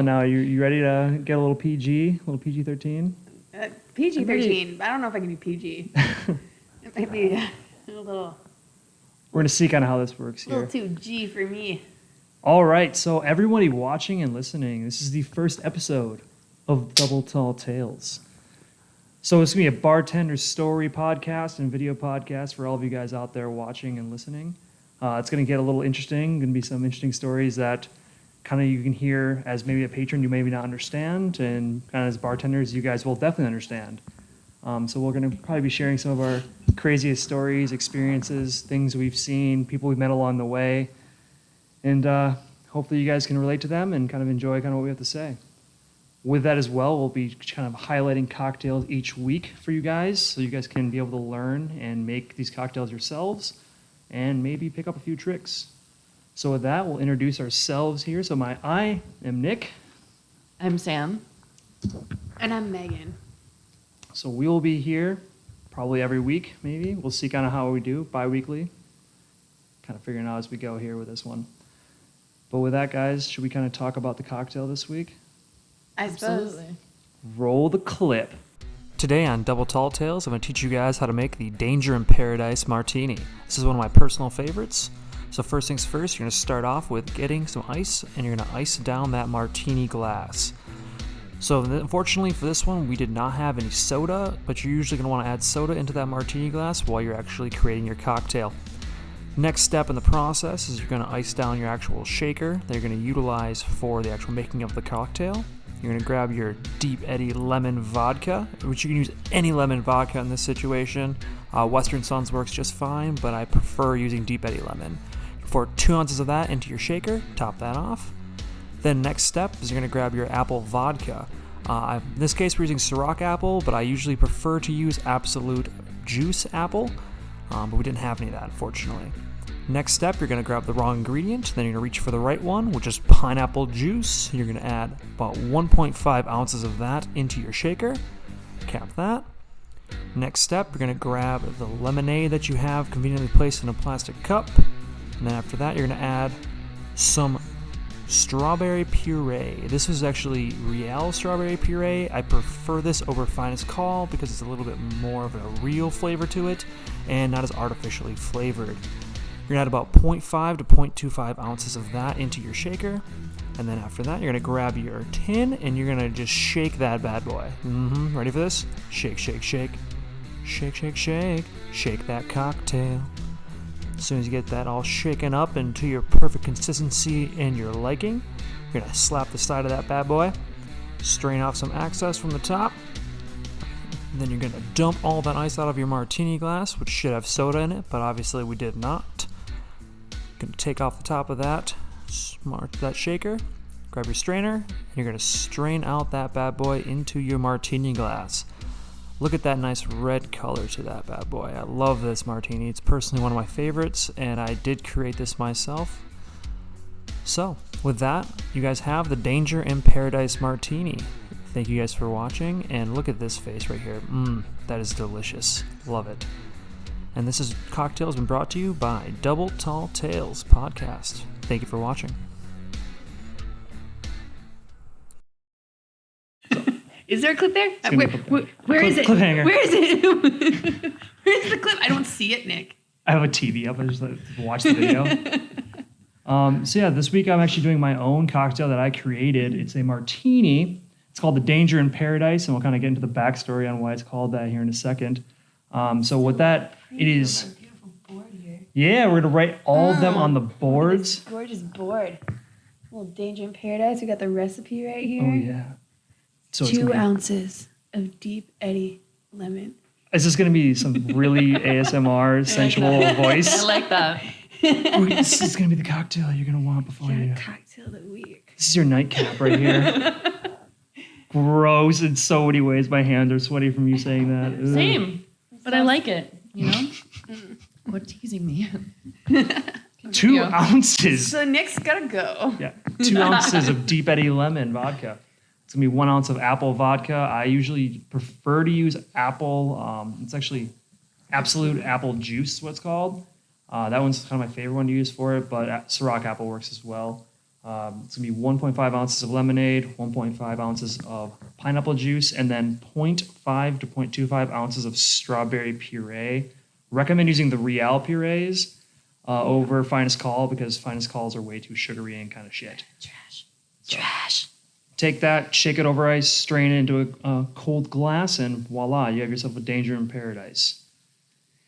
going now? You ready to get a little PG, a little PG-13? PG-13. I don't know if I can do PG. It might be a little... We're going to see kind of how this works here. A little too G for me. All right, so everybody watching and listening, this is the first episode of Double Tall Tales. So it's going to be a bartender story podcast and video podcast for all of you guys out there watching and listening. It's going to get a little interesting. Going to be some interesting stories that kind of you can hear as maybe a patron you maybe not understand, and kind of as bartenders you guys will definitely understand. So we're going to probably be sharing some of our craziest stories, experiences, things we've seen, people we've met along the way, and hopefully you guys can relate to them and kind of enjoy kind of what we have to say. With that as well, we'll be kind of highlighting cocktails each week for you guys, so you guys can be able to learn and make these cocktails yourselves and maybe pick up a few tricks. So with that, we'll introduce ourselves here. So I am Nick. I'm Sam. And I'm Megan. So we will be here probably every week, maybe. We'll see kind of how we do, bi-weekly. Kind of figuring out as we go here with this one. But with that, guys, should we kind of talk about the cocktail this week? I suppose. Absolutely. Roll the clip. Today on Double Tall Tales, I'm going to teach you guys how to make the Danger in Paradise Martini. This is one of my personal favorites. So first things first, you're going to start off with getting some ice, and you're going to ice down that martini glass. So unfortunately for this one, we did not have any soda, but you're usually going to want to add soda into that martini glass while you're actually creating your cocktail. Next step in the process is you're going to ice down your actual shaker that you're going to utilize for the actual making of the cocktail. You're going to grab your Deep Eddy lemon vodka, which you can use any lemon vodka in this situation. Western Suns works just fine, but I prefer using Deep Eddy lemon. Pour 2 ounces of that into your shaker, top that off. Then next step is you're going to grab your apple vodka. In this case we're using Ciroc apple, but I usually prefer to use Absolute Juice apple, but we didn't have any of that unfortunately. Next step, you're going to grab the wrong ingredient, then you're going to reach for the right one, which is pineapple juice. You're going to add about 1.5 ounces of that into your shaker. Cap that. Next step, you're going to grab the lemonade that you have conveniently placed in a plastic cup. And then after that, you're going to add some strawberry puree. This is actually Real strawberry puree. I prefer this over Finest Call because it's a little bit more of a real flavor to it and not as artificially flavored. You're going to add about 0.5 to 0.25 ounces of that into your shaker. And then after that, you're going to grab your tin and you're going to just shake that bad boy. Ready for this? Shake, shake, shake. Shake, shake, shake. Shake that cocktail. As soon as you get that all shaken up into your perfect consistency and your liking, you're going to slap the side of that bad boy. Strain off some excess from the top. And then you're going to dump all that ice out of your martini glass, which should have soda in it, but obviously we did not. Going to take off the top of that shaker, grab your strainer, and you're going to strain out that bad boy into your martini glass. Look at that nice red color to that bad boy. I love this martini. It's personally one of my favorites, and I did create this myself. So, with that, you guys have the Danger in Paradise Martini. Thank you guys for watching, and look at this face right here. That is delicious. Love it. And this cocktail has been brought to you by Double Tall Tales Podcast. Thank you for watching. Is there a clip there? Where is it? Cliffhanger. Where is it? Where's the clip? I don't see it, Nick. I have a TV up. I just watch the video. So yeah, this week I'm actually doing my own cocktail that I created. It's a martini. It's called the Danger in Paradise, and we'll kind of get into the backstory on why it's called that here in a second. So with that, it is... Beautiful board here. Yeah, we're going to write all of them on the boards. Gorgeous board. A little Danger in Paradise. We got the recipe right here. Oh, yeah. So 2 ounces of Deep Eddy lemon. Is this going to be some really ASMR, sensual voice? I like that. This is going to be the cocktail you're going to want before you... Cocktail of the week. This is your nightcap right here. Gross in so many ways. My hands are sweaty from you saying that. Ugh. Same. But I like it, you know? Quit teasing me. 2 ounces. So Nick's got to go. Yeah, 2 ounces of Deep Eddy lemon vodka. It's going to be 1 ounce of apple vodka. I usually prefer to use apple. It's actually Absolute Apple Juice, what it's called. That one's kind of my favorite one to use for it, but Ciroc apple works as well. It's going to be 1.5 ounces of lemonade, 1.5 ounces of pineapple juice, and then 0.5 to 0.25 ounces of strawberry puree. Recommend using the Real purees over Finest Call because Finest Calls are way too sugary and kind of shit. Trash. Take that, shake it over ice, strain it into a cold glass, and voila, you have yourself a Danger in Paradise.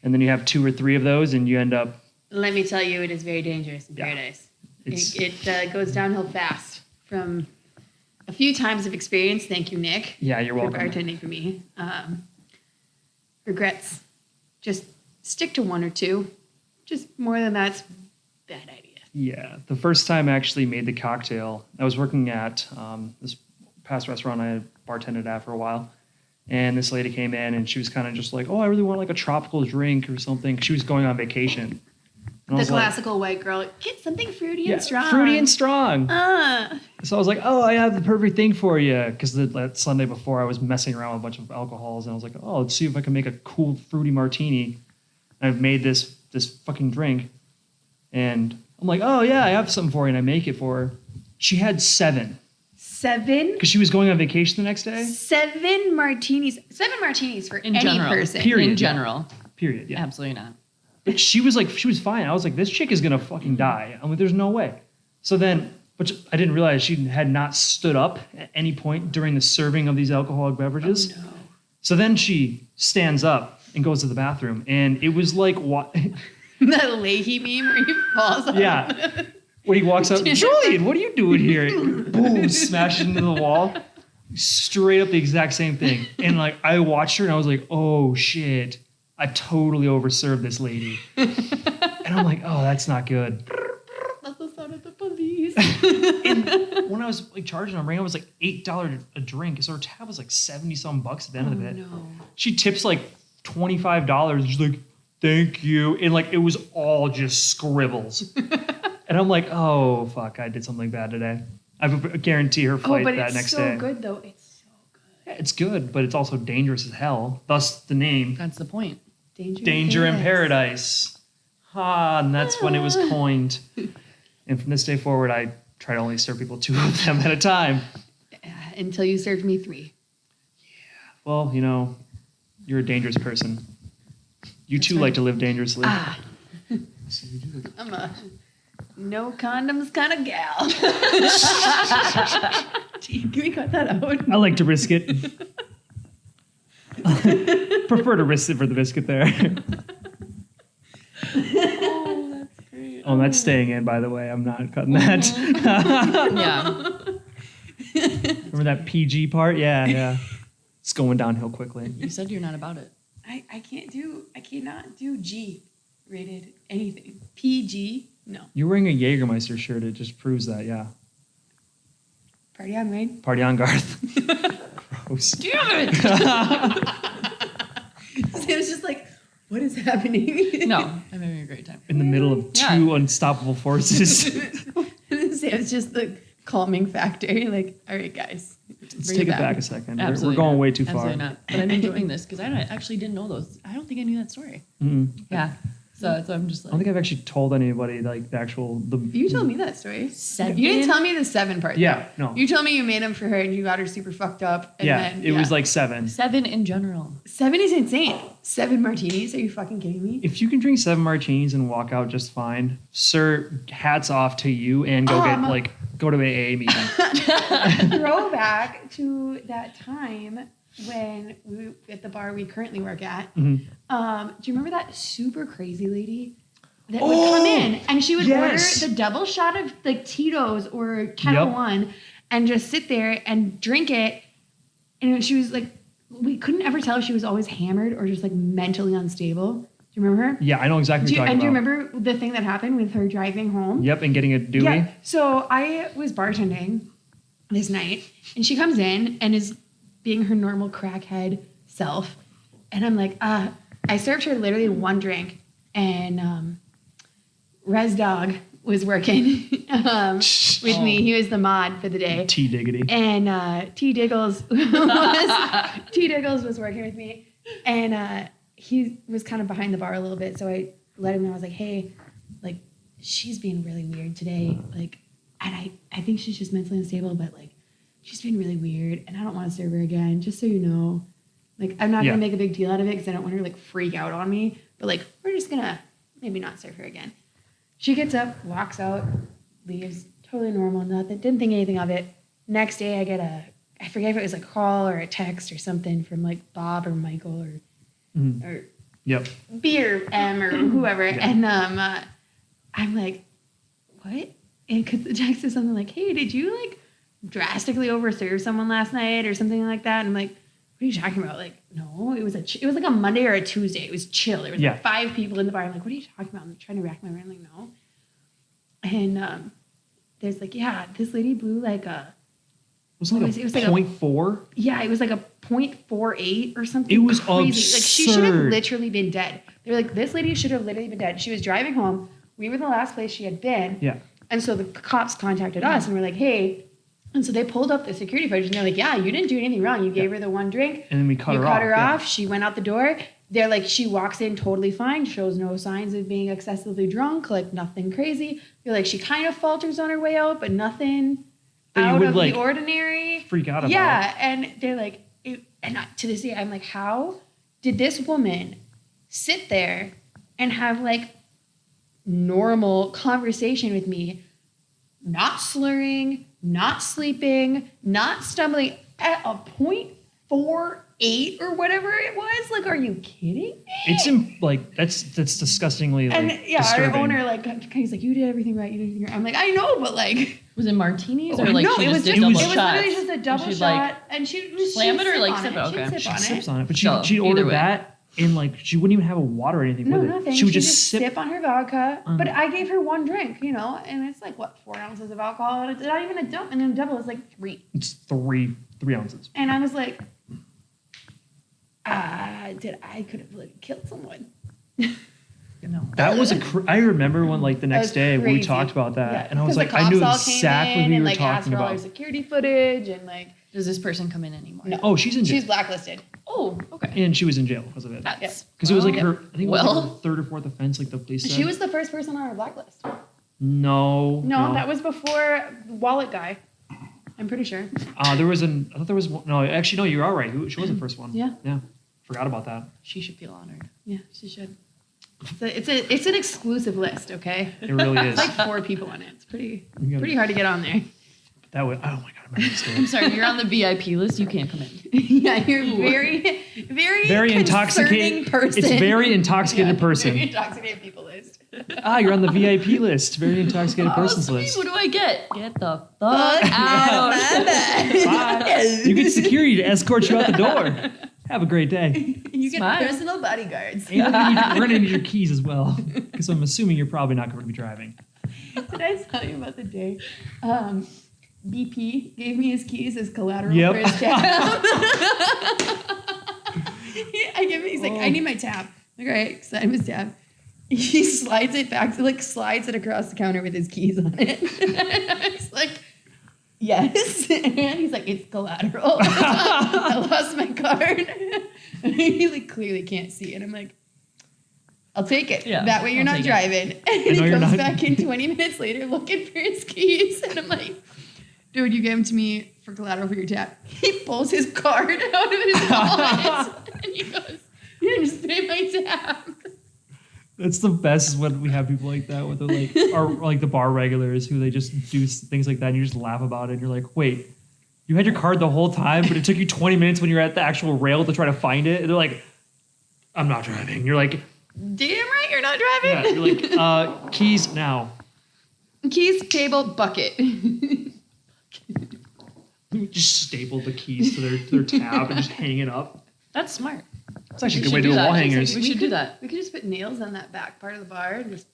And then you have 2 or 3 of those, and you end up... Let me tell you, it is very dangerous in paradise. It goes downhill fast from a few times of experience. Thank you, Nick. Yeah, you're welcome. For bartending for me. Regrets. Just stick to 1 or 2. Just more than that's bad idea. Yeah, the first time I actually made the cocktail, I was working at this past restaurant I had bartended at for a while. And this lady came in and she was kind of just like, oh, I really want like a tropical drink or something. She was going on vacation. And The classical white girl, get something fruity and strong. Fruity and strong. So I was like, oh, I have the perfect thing for you. Because that Sunday before, I was messing around with a bunch of alcohols. And I was like, oh, let's see if I can make a cool fruity martini. And I've made this fucking drink. And I'm like, oh, yeah, I have something for you. And I make it for her. She had 7. 7? Because she was going on vacation the next day. 7 martinis. 7 martinis for any person. Period. In general. Period, yeah. Absolutely not. But she was fine. I was like, this chick is going to fucking die. I'm like, there's no way. So then, but I didn't realize she had not stood up at any point during the serving of these alcoholic beverages. Oh, no. So then she stands up and goes to the bathroom. And it was like, what? That Leahy meme where he falls off. Yeah. When he walks up, Julian, what are you doing here? Boom, smashes into the wall. Straight up the exact same thing. And like, I watched her and I was like, oh shit. I totally overserved this lady. And I'm like, oh, that's not good. That's the sound of the police. And when I was like charging on Ring, it was like $8 a drink. So her tab was like 70-some bucks at the end of it. No. She tips like $25. She's like, thank you. And like, it was all just scribbles. And I'm like, oh, fuck, I did something bad today. I guarantee her flight that next day. But it's so good, though. It's so good. Yeah, it's good, but it's also dangerous as hell. Thus the name. That's the point. Danger in Paradise. And that's when it was coined. And from this day forward, I try to only serve people 2 of them at a time. Until you served me 3. Well, you know, you're a dangerous person. You too like to live dangerously. I'm a no condoms kind of gal. Can we cut that out? I like to risk it. Prefer to risk it for the biscuit there. Oh, that's great. Oh, that's staying in, by the way. I'm not cutting that. Yeah. Remember that PG part? Yeah. It's going downhill quickly. You said you're not about it. I cannot do G rated anything. PG, no. You're wearing a Jägermeister shirt. It just proves that, yeah. Party on, Wayne. Party on, Garth. Gross. Damn it! Sam's just like, what is happening? No, I'm having a great time. In the middle of 2 unstoppable forces. Sam's just the calming factor. Like, all right, guys. Let's take it back a second. Absolutely We're going not. way too far. Absolutely not. But I'm enjoying this because I actually didn't know those. I don't think I knew that story. Mm-hmm. Yeah. So I'm just I like. don't think I've actually told anybody like the actual. You told me that story. 7? You didn't tell me the 7 part. Yeah, though. no. You told me you made them for her and you got her super fucked up. And Yeah, then, it was like 7. 7 in general. 7 is insane. 7 martinis? Are you fucking kidding me? If you can drink 7 martinis and walk out just fine, sir, hats off to you and go to an AA meeting. Throwback to that time when we at the bar we currently work at. Mm-hmm. Do you remember that super crazy lady that would come in and she would order the double shot of like Tito's or Kettle One and just sit there and drink it, and she was like, we couldn't ever tell if she was always hammered or just like mentally unstable. Do you remember her? Yeah, I know exactly what you're talking about. And do you about. remember the thing that happened with her driving home? Yep, and getting a Dewey. Yeah. So I was bartending this night, and she comes in and is being her normal crackhead self. And I'm like, I served her literally 1 drink, and Res Dog was working with me. He was the mod for the day. T Diggity. And T Diggles was working with me, and he was kind of behind the bar a little bit. So I let him know. I was like, hey, like, she's being really weird today. Like, and I think she's just mentally unstable, but like she's been really weird and I don't want to serve her again, just so you know. Like I'm not going to make a big deal out of it because I don't want her to like freak out on me, but like we're just going to maybe not serve her again. She gets up, walks out, leaves, totally normal, nothing, didn't think anything of it. Next day I get I forget if it was a call or a text or something from like Bob or Michael or B or M or whoever. Yeah. And I'm like, what? And because the text is something like, hey, did you like drastically overserve someone last night or something like that? And I'm like, what are you talking about? Like, no, it was like a Monday or a Tuesday. It was chill. There was like 5 people in the bar. I'm like, what are you talking about? I'm trying to rack my brain. I'm like, no. And there's like, yeah, this lady blew like a. It was like a 0.4? Yeah, it was like a 0.48 or something. It was crazy. absurd. Like she should have literally been dead. They're like, this lady should have literally been dead. She was driving home. We were the last place she had been. Yeah. And so the cops contacted us and we're like, hey. And so they pulled up the security footage and they're like, yeah, you didn't do anything wrong. You gave her the one drink. And then we cut her off. You cut her off. She went out the door. They're like, she walks in totally fine, shows no signs of being excessively drunk, like nothing crazy. They're like, she kind of falters on her way out, but nothing out of the ordinary. Freak out about. Yeah. And they're like, to this day, I'm like, how did this woman sit there and have like normal conversation with me, not slurring, not sleeping, not stumbling at a 0.48 or whatever it was? Like, are you kidding me? It's that's disgustingly like, and yeah, disturbing. Our owner he's like, you did everything right. You did everything right. I'm like, I know, but like, was it martinis or like no? she It was just did double shots? literally just a double shot, like, and she would slam it or like sip it. Okay, she sips on it, but she ordered that. And like she wouldn't even have a water or anything with it. Nothing. She would just sip on her vodka. But I gave her one drink, and it's like what, 4 ounces of alcohol, and it's not even a dump, and then a double is like 3. It's 3 ounces. And I was like, I could have like killed someone. No. That was I remember when like the next day we talked about that, and I was like, I knew exactly what you were talking about. All security footage and like. Does this person come in anymore? No. Oh, she's in jail. She's blacklisted. Oh, okay. And she was in jail because of it. Because it was like her, I think it was like her 3rd or 4th offense, like the police said. She was the first person on our blacklist. No, that was before Wallet Guy. I'm pretty sure. I thought there was one. No, actually, no, you're all right. She was the first one. Yeah. Yeah. Forgot about that. She should feel honored. Yeah, she should. It's an exclusive list, okay? It really is. It's like 4 people on it. It's pretty hard to get on there. That would, oh my God, I remember this story. I'm sorry, you're on the VIP list. You can't come in. Yeah, you're very intoxicated person. It's very intoxicated person. Very intoxicated people list. You're on the VIP list. Very intoxicated persons list. What do I get? Get the fuck out. Bye. You get security to escort you out the door. Have a great day. You get personal bodyguards. And we're going to need your keys as well. Because I'm assuming you're probably not going to be driving. Did I tell you about the day? BP gave me his keys as collateral for his tab. He's like, I need my tab. I'm like, all right, sign his tab. He slides it back, slides it across the counter with his keys on it. I was like, yes. And he's like, it's collateral. I lost my card. And he like clearly can't see it. I'm like, I'll take it. Yeah, that way you're not driving. And he comes back in 20 minutes later looking for his keys. And I'm like, dude, you gave them to me for collateral for your tab. He pulls his card out of his wallet. And he goes, you just pay my tab. That's the best when we have people like that with the like the bar regulars who they just do things like that and you just laugh about it and you're like, wait, you had your card the whole time, but it took you 20 minutes when you're at the actual rail to try to find it. And they're like, I'm not driving. You're like, damn right, you're not driving. Yeah, you're like, keys now. Keys, table, bucket. Just staple the keys to their tab and just hang it up. That's smart. It's actually a good way to do wall hangers. We should do that. We could just put nails on that back part of the bar and just.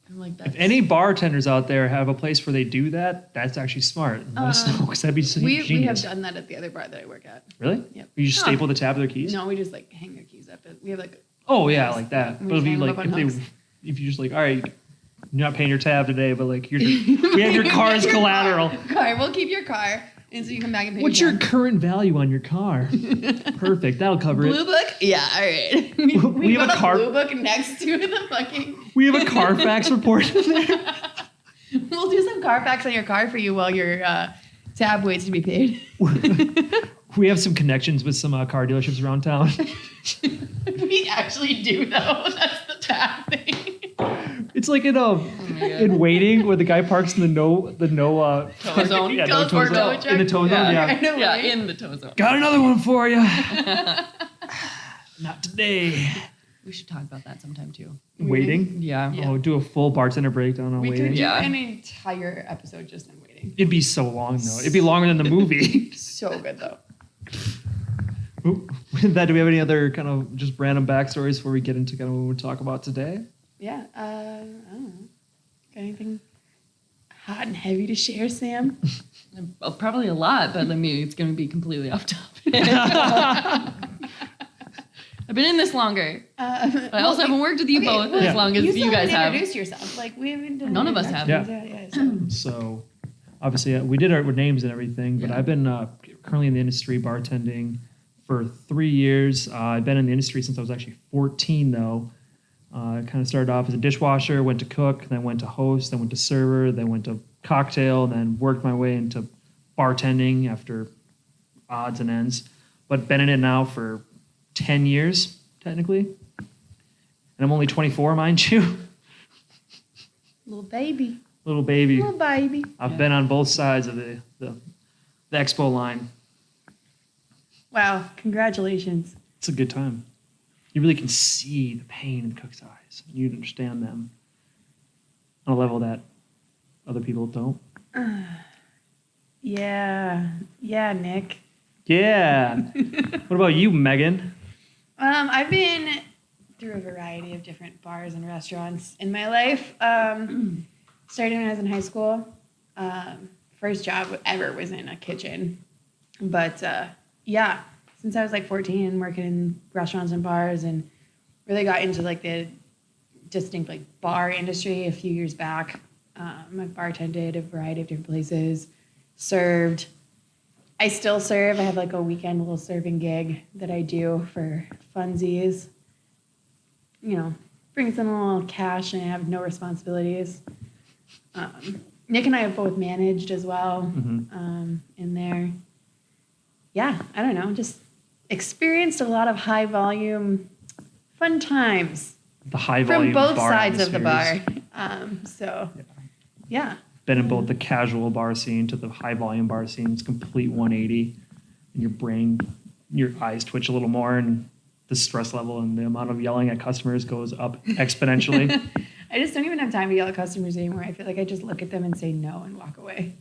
I'm like that. If any bartenders out there have a place where they do that, that's actually smart. Let us know because that'd be genius. We have done that at the other bar that I work at. Really? Yep. You just staple the tab of their keys? No, we just like hang their keys up. We have like. Oh yeah, like that. But it'd be like if you just like, all right, you're not paying your tab today, but like we have your car's collateral. Car, we'll keep your car. And so you come back and pay. What's your current value on your car? Perfect. That'll cover it. Blue book? Yeah, all right. We have a blue book next to the fucking. We have a Carfax report in there. We'll do some Carfax on your car for you while your tab waits to be paid. We have some connections with some car dealerships around town. We actually do, though. That's the tab thing. It's like in Waiting, where the guy parks in the no Tow zone. Yeah, no tow zone. In the tow zone, yeah. I know, Yeah, right? in the tow zone. Got another one for you. Not today. We should talk about that sometime too. Waiting? Yeah. Oh, do a full bartender breakdown on We Waiting. could do Yeah. an entire episode just on waiting. It'd be so long, though. It'd be longer than the movie. So good, though. With that, do we have any other kind of just random backstories before we get into kind of what we talk about today? Yeah. I don't know. Got anything hot and heavy to share, Sam? Probably a lot, but it's going to be completely off topic. I've been in this longer. I also haven't worked with you both as long as you guys have. Introduce yourself. Like we haven't done. None of us have. So, obviously, we did our names and everything, but Yeah. I've been currently in the industry bartending for 3 years. I've been in the industry since I was actually 14, though. I kind of started off as a dishwasher, went to cook, then went to host, then went to server, then went to cocktail, and then worked my way into bartending after odds and ends. But been in it now for 10 years, technically. And I'm only 24, mind you. Little baby. Little baby. Little baby. I've been on both sides of the expo line. Wow. Congratulations. It's a good time. You really can see the pain in the cook's eyes. You understand them on a level that other people don't. Yeah. Yeah, Nick. Yeah. What about you, Megan? I've been through a variety of different bars and restaurants in my life. Started when I was in high school. First job ever was in a kitchen. But yeah, since I was like 14, working in restaurants and bars, and really got into like the distinct like bar industry a few years back. I've bartended a variety of different places, served. I still serve. I have like a weekend little serving gig that I do for funsies. You know, brings in a little cash and I have no responsibilities. Nick and I have both managed as well in there. Yeah, I don't know. Just experienced a lot of high volume, fun times. The high from volume both bar sides of the bar. atmospheres. Yeah. Been in both the casual bar scene to the high volume bar scene. It's a complete 180. And your brain, your eyes twitch a little more, and the stress level and the amount of yelling at customers goes up exponentially. I just don't even have time to yell at customers anymore. I feel like I just look at them and say no and walk away.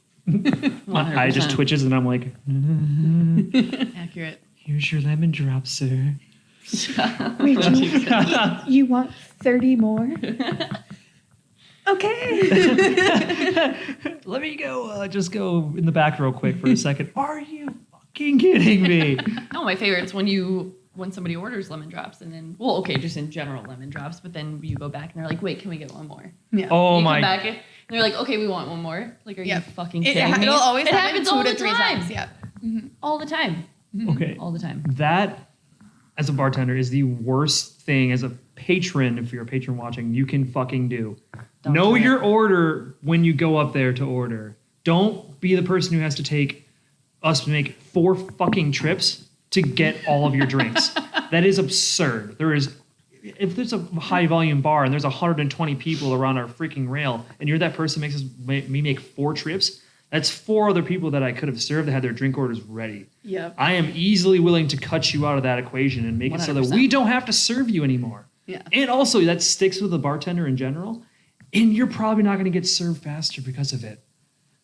My eye just 100%. twitches, and I'm like, Accurate. here's your lemon drop, sir. Wait, you want 30 more? Okay. Let me go, just go in the back real quick for a second. Are you fucking kidding me? No, my favorite's when somebody orders lemon drops and then, just in general lemon drops, but then you go back and they're like, wait, can we get one more? Yeah. Oh you my. come back and they're like, okay, we want one more. Like, are you fucking It, kidding me? it'll always it happen happens 2 all to the 3 time. times. Yeah. All the time. Okay. All the time. That, as a bartender, is the worst thing as a patron, if you're a patron watching, you can fucking do. Don't Know do it. your order when you go up there to order. Don't be the person who has to take us to make 4 fucking trips to get all of your drinks. That is absurd. If there's a high volume bar and there's 120 people around our freaking rail, and you're that person who makes me make 4 trips, that's 4 other people that I could have served that had their drink orders ready. Yep. I am easily willing to cut you out of that equation and make it so that 100%. we don't have to serve you anymore. Yeah. And also, that sticks with the bartender in general, and you're probably not going to get served faster because of it.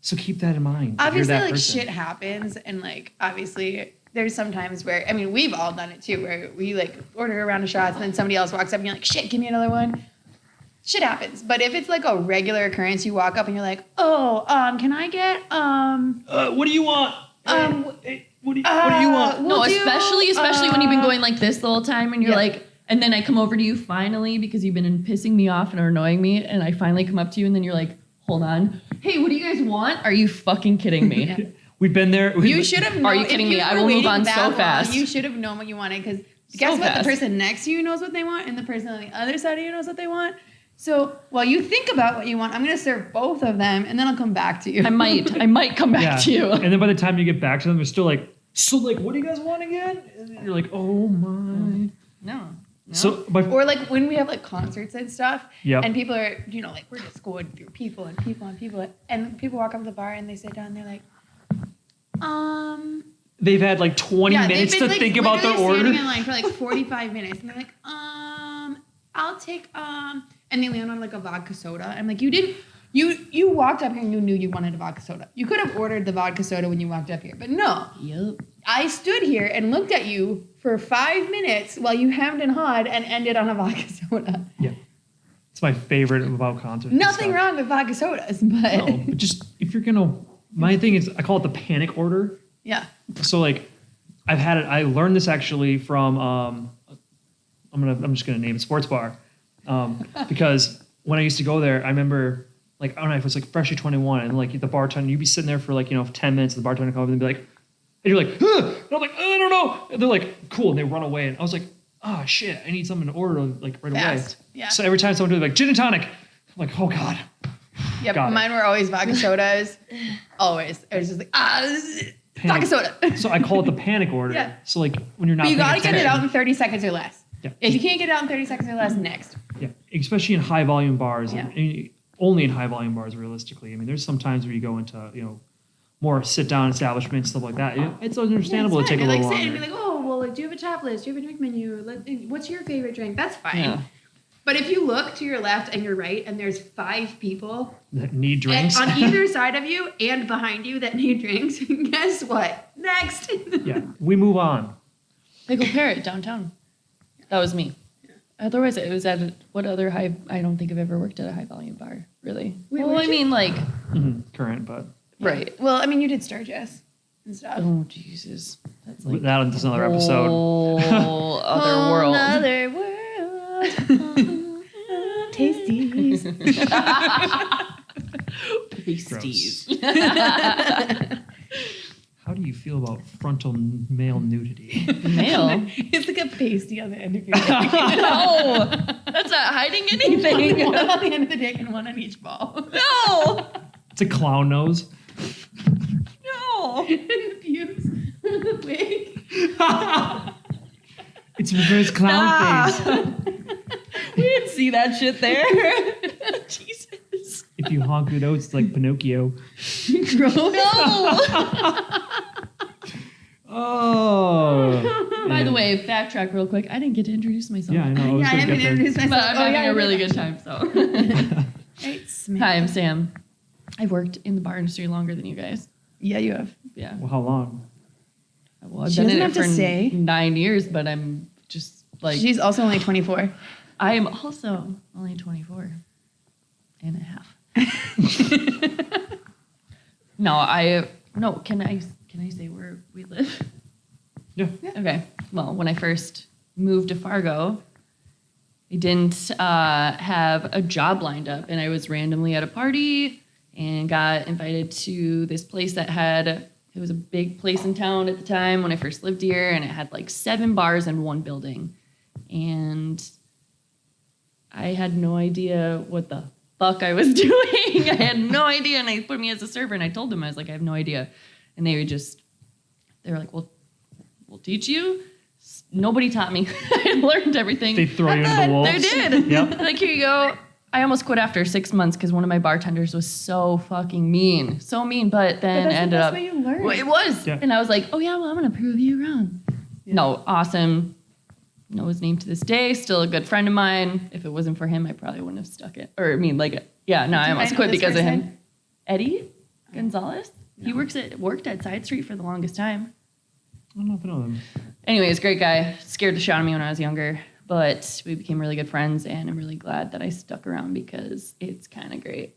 So keep that in mind. if you're Obviously, that like person. shit happens, and like obviously there's some times where we've all done it too, where we like order a round of shots and then somebody else walks up and you're like, shit, give me another one. Shit happens. But if it's like a regular occurrence, you walk up and you're like, oh, can I get What do you want? What do you want? No, especially when you've been going like this the whole time and you're Yeah. like, and then I come over to you finally because you've been pissing me off and are annoying me, and I finally come up to you and then you're like, hold on. Hey, what do you guys want? Are you fucking kidding me? We've been there. You should have known. Are you if kidding me? I were will move waiting on that so long, fast. You should have known what you wanted, because guess what? fast. The person next to you knows what they want, and the person on the other side of you knows what they want. So while you think about what you want, I'm going to serve both of them, and then I'll come back to you. I might come back to you. And then by the time you get back to them, they're still like, so like, what do you guys want again? And you're like, oh my. No. So, or like when we have like concerts and stuff, Yep. and people are, like we're just going through people and people and people, and people walk up to the bar and they sit down and they're like, they've had like 20 minutes to like, think about their order. Standing in line for like 45 minutes, and they're like, I'll take and they land on like a vodka soda. I'm like, you walked up here and you knew you wanted a vodka soda. You could have ordered the vodka soda when you walked up here, but no. Yep. I stood here and looked at you for 5 minutes while you hemmed and hawed and ended on a vodka soda. Yeah. It's my favorite about concerts. Nothing wrong with vodka sodas, but No, but just if you're gonna, my thing is I call it the panic order. yeah. So like, I've had it. I learned this actually from I'm just gonna name a sports bar, because when I used to go there, I remember like I don't know if it was like freshly 21 and like the bartender, you'd be sitting there for like 10 minutes, and the bartender come over and be like, and you're like, huh! And I'm like, I don't know. And they're like, cool, and they run away, and I was like, oh shit, I need something to order like right Fast. away. Yeah. So every time someone do like gin and tonic, I'm like, oh god. Yep, Got it. mine were always vodka sodas. Always. It was just like, vodka soda. So I call it the panic order. Yeah. So like when you're not But you paying gotta get it out attention- in 30 seconds or less. Yeah. If you can't get it out in 30 seconds or less, next. Yeah, especially in high volume bars. Yeah. And only in high volume bars, realistically. I mean, there's some times where you go into more sit down establishments, stuff like that. It's understandable to take a You're little like sit and longer. be like, oh, well, like, do you have a top list? Do you have a drink menu? What's your favorite drink? That's fine. Yeah. But if you look to your left and your right and there's 5 people That need drinks. on either side of you and behind you that need drinks, guess what? Next. Yeah, we move on. Pickle Parrot downtown. That was me. Otherwise, it was at what other high? I don't think I've ever worked at a high volume bar, really. Wait, well, where'd I you- mean, like, Current, but right. Well, I mean, you did Sturgis and stuff. Oh Jesus, that's like that's another episode. whole other world. Another world. Tasties. Pasties. How do you feel about frontal male nudity? Male? It's like a pasty on the end of your dick. No, that's not hiding anything. One on the end of the dick and one on each ball. No, It's a clown nose. no. And the pubes. The wig. It's reverse clown face. We didn't see that shit there. Jesus. If you honk your nose, it's like Pinocchio. Gross. No. Oh. By the way, backtrack real quick. I didn't get to introduce myself. Yeah, I know. Yeah, I haven't introduced myself. But I'm having a really good time, so. Right, Smith. Hi, I'm Sam. I've worked in the bar industry longer than you guys. Yeah, you have. Yeah. Well, how long? Well, I've She been in doesn't it have for to say. 9 years, but I'm just like, She's also only 24. I am also only 24 and a half. No, can I say where we live? Yeah. Okay. Well, when I first moved to Fargo, I didn't have a job lined up, and I was randomly at a party and got invited to this place that it was a big place in town at the time when I first lived here, and it had like 7 bars in one building. And I had no idea what the fuck I was doing. I had no idea, and they put me as a server, and I told them, I was like, I have no idea. And they were like, well, we'll teach you. Nobody taught me. I learned everything. They throw you into the wolves. They did. Yep. Like, here you go. I almost quit after 6 months because one of my bartenders was so fucking mean. So mean, but then that's the ended best up. way you learn. Well, it was. Yeah. And I was like, oh, yeah, well, I'm going to prove you wrong. Yeah. No, awesome. Know his name to this day. Still a good friend of mine. If it wasn't for him, I probably wouldn't have stuck it. Or, I mean, like, yeah, no, I almost know quit this because of person? him. Eddie Gonzalez? He No. worked at Side Street for the longest time. I don't know if I know them. Anyways, great guy. Scared the shit out of me when I was younger, but we became really good friends, and I'm really glad that I stuck around because it's kind of great.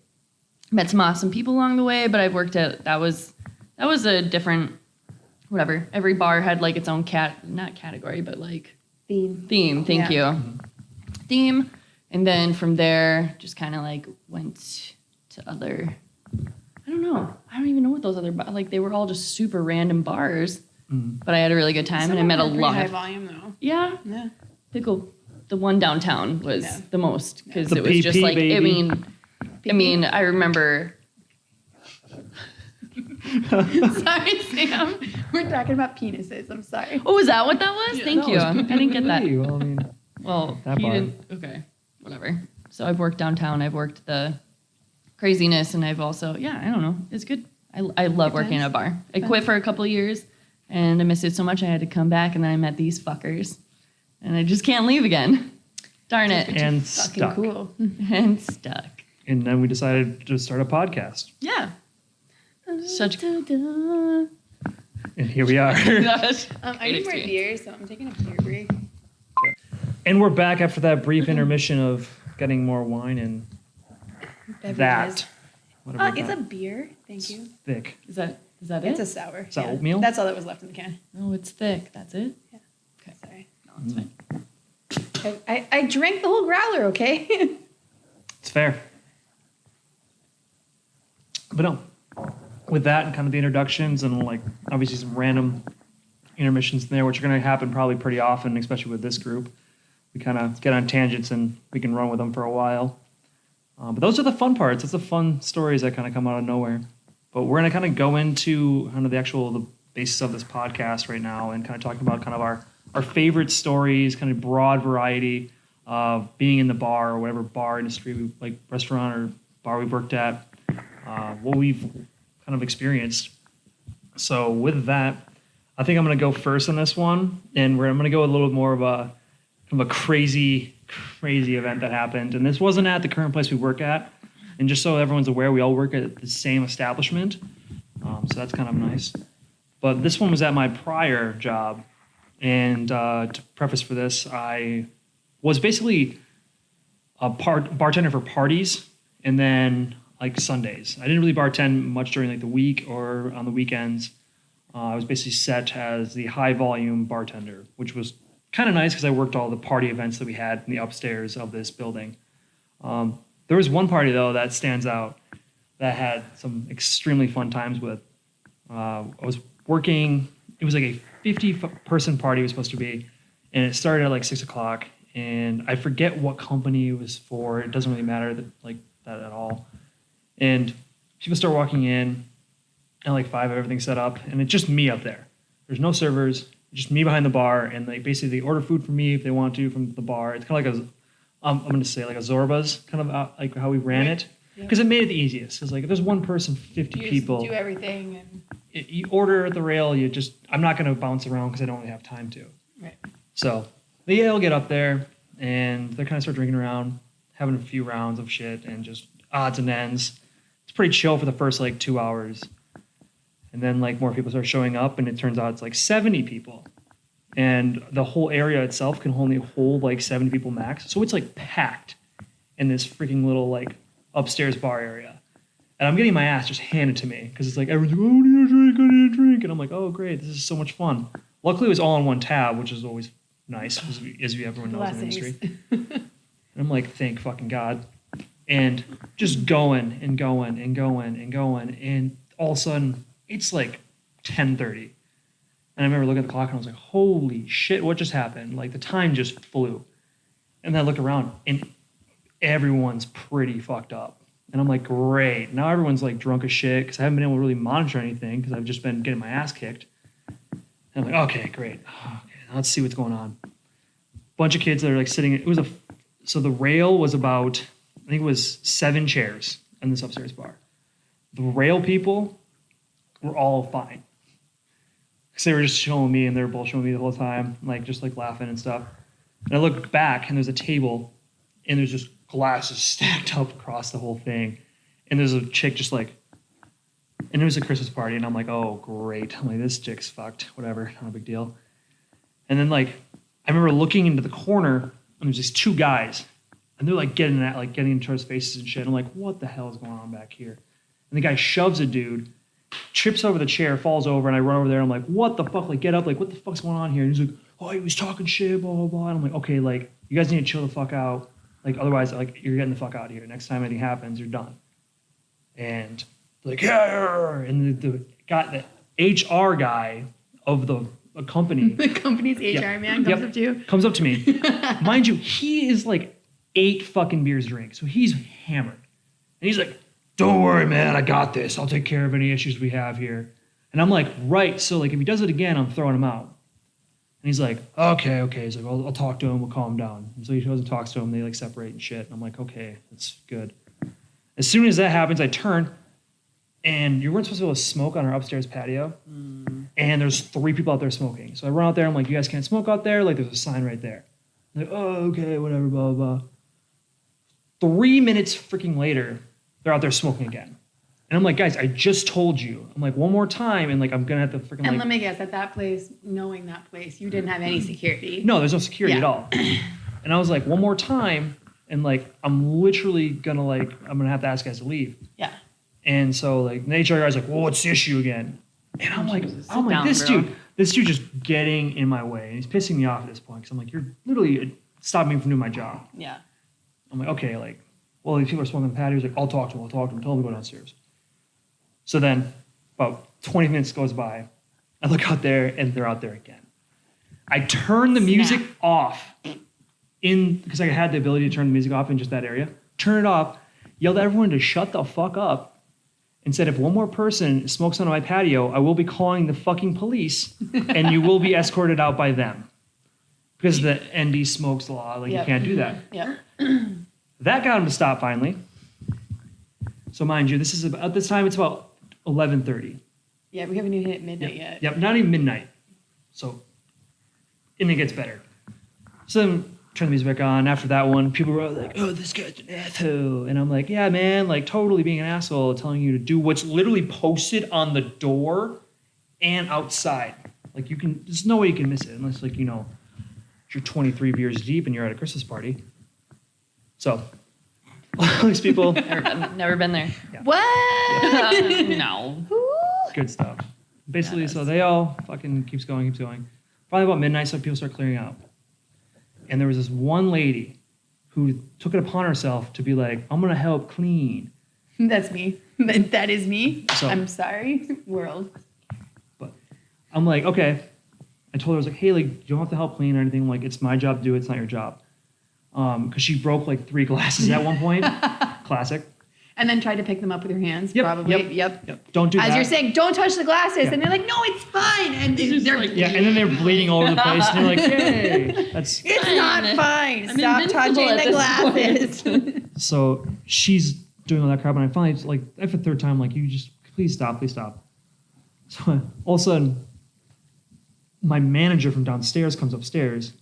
Met some awesome people along the way, but I've worked at that was a different whatever. Every bar had like its own not category, but like theme. Thank you. Theme, and then from there, just kind of like went to other. I don't know. I don't even know what those other like. They were all just super random bars. But I had a really good time, and I met a lot high of volume though. yeah. Yeah. Pickle The one downtown was the most because The it was just PP, like, baby. I mean, I remember. Sorry, Sam. We're talking about penises. I'm sorry. Oh, is that what that was? Thank you. I didn't get that. Well, I mean, Well, That he bar. didn't. Okay, whatever. So I've worked downtown. I've worked the craziness, and I've also, I don't know. It's good. I love working at a bar. I quit for a couple of years, and I missed it so much I had to come back, and then I met these fuckers, and I just can't leave again. Darn it. and Fucking stuck. cool. And stuck. And then we decided to start a podcast. Yeah. Such. And here we are. I need more Experience. beer, so I'm taking a beer break. And we're back after that brief intermission of getting more wine and Beverages. that. Whatever It's a that beer. Thank you. thick. Is that it? It's a sour. Is that oatmeal? That's all that was left in the can. No, it's thick. That's it. Sorry. No, it's fine. I drank the whole growler, okay? It's fair. But no, with that and kind of the introductions and like obviously some random intermissions in there, which are going to happen probably pretty often, especially with this group. We kind of get on tangents and we can run with them for a while. But those are the fun parts. That's the fun stories that kind of come out of nowhere. But we're going to kind of go into kind of the basis of this podcast right now and kind of talking about kind of our favorite stories, kind of broad variety of being in the bar or whatever bar industry, like restaurant or bar we've worked at, what we've kind of experienced. So with that, I think I'm going to go first on this one, and I'm going to go a little more of a crazy event that happened. And this wasn't at the current place we work at. And just so everyone's aware, we all work at the same establishment. So that's kind of nice. But this one was at my prior job. And to preface for this, I was basically a bartender for parties and then like Sundays. I didn't really bartend much during like the week or on the weekends. I was basically set as the high volume bartender, which was kind of nice because I worked all the party events that we had in the upstairs of this building. There was one party though that stands out that I had some extremely fun times with. I was working, it was like a 50-person party it was supposed to be, and it started at like 6 o'clock, and I forget what company it was for. It doesn't really matter that at all. And people start walking in at like 5, everything's set up, and it's just me up there. There's no servers, just me behind the bar, and like basically they order food from me if they want to from the bar. It's kind of like I'm going to say like a Zorba's, kind of like how we ran it, because it made it the easiest. It's like if there's one person, 50 You people. just do everything. And You order at the rail, I'm not going to bounce around because I don't really have time to. right. So they all get up there and they kind of start drinking around, having a few rounds of shit and just odds and ends. It's pretty chill for the first like 2 hours. And then like more people start showing up and it turns out it's like 70 people. And the whole area itself can only hold like 70 people max. So it's like packed in this freaking little like upstairs bar area. And I'm getting my ass just handed to me because it's like, everyone's like, oh, I need a drink, I need a drink. And I'm like, oh, great, this is so much fun. Luckily, it was all on one tab, which is always nice, as everyone knows in the industry. And I'm like, thank fucking God. And just going and going and going and going. And all of a sudden, it's like 10:30. And I remember looking at the clock and I was like, holy shit, what just happened? Like the time just flew. And then I look around and everyone's pretty fucked up. And I'm like, great. Now everyone's like drunk as shit because I haven't been able to really monitor anything because I've just been getting my ass kicked. And I'm like, okay, great. Okay, now let's see what's going on. Bunch of kids that are like sitting. So the rail was about, I think it was 7 chairs in this upstairs bar. The rail people were all fine. Because they were just showing me and they were bullshitting me the whole time, like just like laughing and stuff. And I look back and there's a table and there's just glasses stacked up across the whole thing. And there's a chick just like, and it was a Christmas party, and I'm like, oh, great. I'm like, this chick's fucked. Whatever, not a big deal. And then like, I remember looking into the corner, and there's these 2 guys, and they're like getting into each other's faces and shit. I'm like, what the hell is going on back here? And the guy shoves a dude, trips over the chair, falls over, and I run over there. And I'm like, what the fuck? Like, get up. Like, what the fuck's going on here? And he's like, oh, he was talking shit, blah, blah, blah. And I'm like, okay, like, you guys need to chill the fuck out. Like, otherwise, like, you're getting the fuck out of here. Next time anything happens, you're done. And like, yeah. And the HR guy of the a company. The company's HR man comes up to you. Comes up to me. Mind you, he is like 8 fucking beers drink. So he's hammered. And he's like, don't worry, man. I got this. I'll take care of any issues we have here. And I'm like, right. So like, if he does it again, I'm throwing him out. And he's like, okay. He's like, I'll talk to him. We'll calm down. And so he goes and talks to him. They like separate and shit. And I'm like, okay, that's good. As soon as that happens, I turn, and you weren't supposed to be able to smoke on our upstairs patio. And there's 3 people out there smoking. So I run out there. I'm like, you guys can't smoke out there? Like, there's a sign right there. I'm like, oh, okay, whatever, blah, blah, blah. 3 minutes freaking later, they're out there smoking again. And I'm like, guys, I just told you. I'm like, one more time, and like, I'm gonna have to freaking. And let me guess, at that place, knowing that place, you didn't have any security. No, there's no security at all. And I was like, one more time, and like, I'm literally gonna like, I'm gonna have to ask guys to leave. Yeah. And so like, the HR guy's like, well, what's the issue again? And I'm like, down, this bro. dude just getting in my way, and he's pissing me off at this point because I'm like, you're literally stopping me from doing my job. Yeah. I'm like, okay, like, well, these people are smoking on the patio. He's like, I'll talk to him. Tell him to go downstairs. So then about 20 minutes goes by. I look out there, and they're out there again. I turn the music off because I had the ability to turn the music off in just that area. Turn it off, yelled at everyone to shut the fuck up, and said, if one more person smokes on my patio, I will be calling the fucking police, and you will be escorted out by them. Because the ND smokes law, like you can't do that. Yeah. That got him to stop finally. So mind you, this is about, at this time it's about 11:30. Yeah, we haven't even hit midnight yet. Yep, not even midnight. So, and it gets better. So then turn the music back on. After that one, people were like, oh, this guy's an asshole. And I'm like, yeah, man, like totally being an asshole, telling you to do what's literally posted on the door and outside. Like there's no way you can miss it unless like, you're 23 beers deep and you're at a Christmas party. So, all these people. Never been there. Yeah. What? No. Good stuff. Basically, so they all fucking keeps going. Probably about midnight, so people start clearing out. And there was this one lady who took it upon herself to be like, I'm going to help clean. That's me. That is me. So- I'm sorry, world. But I'm like, okay. I told her, I was like, hey, like, you don't have to help clean or anything. Like, it's my job to do it. It's not your job. Because she broke like 3 glasses at one point. Classic. And then tried to pick them up with your hands, Yep, probably. Yep. Don't do that. As you're saying, don't touch the glasses. Yeah. And they're like, no, it's fine. And they're like, Yeah, and then they're bleeding all over the place. And they're like, yay. That's it's not fine. I'm Stop invincible touching at the this glasses. So she's doing all that crap. And I finally, like, after the 3rd time, like, you just, please stop. So all of a sudden, my manager from downstairs comes upstairs.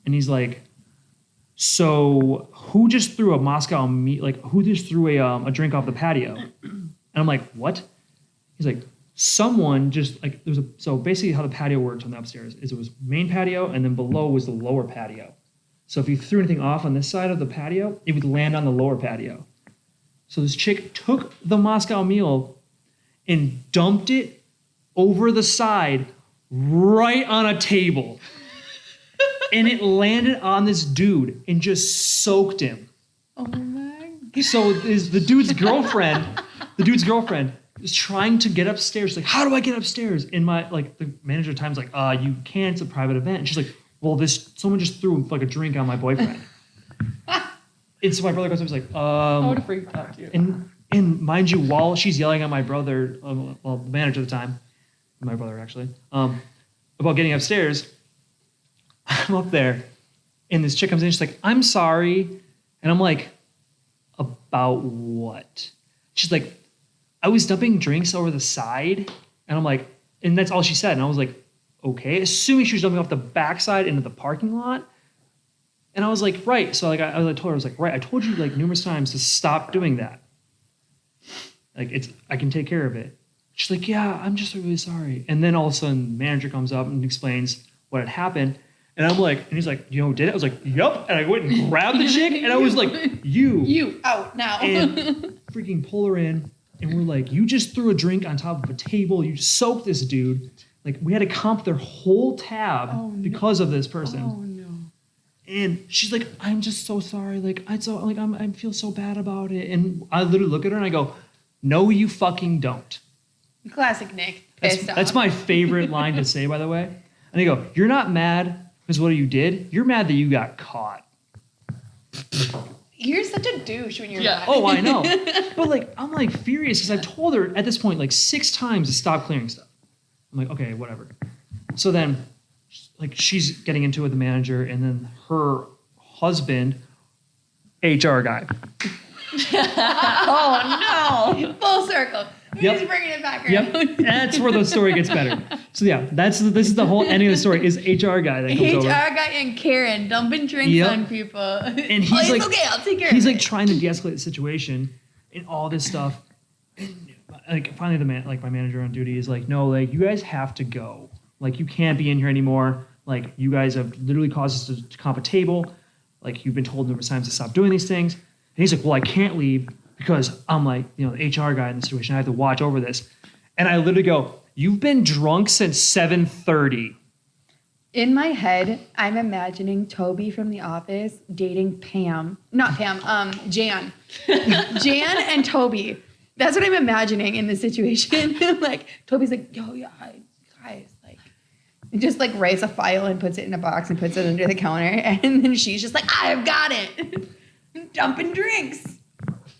And he's like, so who just threw a Moscow meat? Like, who just threw a drink off the patio? And I'm like, what? He's like, someone just like so basically how the patio worked on the upstairs is it was main patio and then below was the lower patio. So if you threw anything off on this side of the patio, it would land on the lower patio. So this chick took the Moscow Mule and dumped it over the side right on a table. And it landed on this dude and just soaked him. Oh my God. So the dude's girlfriend is trying to get upstairs. Like, how do I get upstairs? And the manager at the time's like, you can't, it's a private event. And she's like, well, someone just threw like a drink on my boyfriend. And so my brother goes up and is like, I would have freaked out too. and mind you, while she's yelling at my brother, the manager at the time, my brother actually, about getting upstairs, I'm up there, and this chick comes in. She's like, "I'm sorry," and I'm like, "About what?" She's like, "I was dumping drinks over the side," and I'm like, and that's all she said. And I was like, "Okay," assuming she was dumping off the backside into the parking lot. And I was like, "Right." So like, I told her, I was like, "Right, I told you like numerous times to stop doing that. Like, I can take care of it." She's like, "Yeah, I'm just really sorry." And then all of a sudden, the manager comes up and explains what had happened. And I'm like, and he's like, "You know who did it?" I was like, "Yup." And I went and grabbed the chick, and I was like, You out now. and freaking pull her in. And we're like, "You just threw a drink on top of a table. You soaked this dude." Like, we had to comp their whole tab because of this person. Oh no. And she's like, "I'm just so sorry. Like, I feel so bad about it." And I literally look at her and I go, "No, you fucking don't." Classic Nick. Pissed off. That's my favorite line to say, by the way. And they go, you're not mad because what you did. You're mad that you got caught. You're such a douche when you're Yeah. mad. Oh, I know. But like, I'm like furious because I told her at this point like 6 times to stop clearing stuff. I'm like, okay, whatever. So then, like, she's getting into it with the manager, and then her husband, HR guy. Oh no! Full circle. We're Yep. just bringing it back around. Yep, that's where the story gets better. So yeah, this is the whole ending of the story. Is HR guy that comes HR over. guy and Karen dumping drinks Yep. on people. And he's it's like, okay, I'll take care he's of like it. trying to de-escalate the situation and all this stuff. And like finally, my manager on duty is like, no, like you guys have to go. Like you can't be in here anymore. Like you guys have literally caused us to comp a table. Like you've been told numerous times to stop doing these things. And he's like, well, I can't leave because I'm like, the HR guy in the situation. I have to watch over this. And I literally go, you've been drunk since 7:30. In my head, I'm imagining Toby from The Office dating Pam. Not Pam, Jan. Jan and Toby. That's what I'm imagining in this situation. Like, Toby's like, yo, yeah, guys, like, and just like writes a file and puts it in a box and puts it under the counter. And then she's just like, I've got it. Dumping drinks.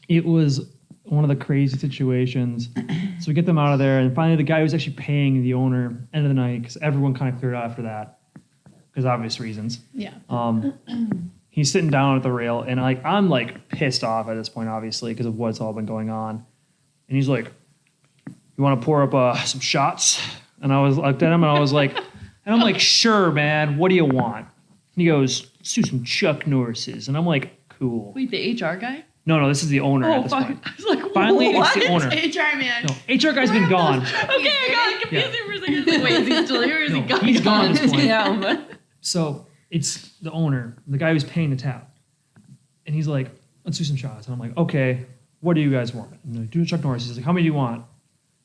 It was one of the crazy situations. So we get them out of there, and finally the guy who's actually paying the owner end of the night, because everyone kind of cleared out after that, because obvious reasons. Yeah. He's sitting down at the rail, and I'm like pissed off at this point, obviously, because of what's all been going on. And he's like, "You want to pour up some shots?" And I looked at him, and I was like, and I'm like, "Sure, man. What do you want?" And he goes, "Let's do some Chuck Norris's," and I'm like, "Cool." Wait, the HR guy? No, this is the owner at Oh this fuck! point. I was like, Finally, what? it's the owner. HR man. No, HR guy's been gone. Okay, I got it confusing for a second. I was like, wait, is he still here? Or is he No, gone? he's gone at this point. Damn. So it's the owner, the guy who's paying the tab. And he's like, let's do some shots. And I'm like, okay, what do you guys want? And I'm like, do a Chuck Norris. He's like, how many do you want?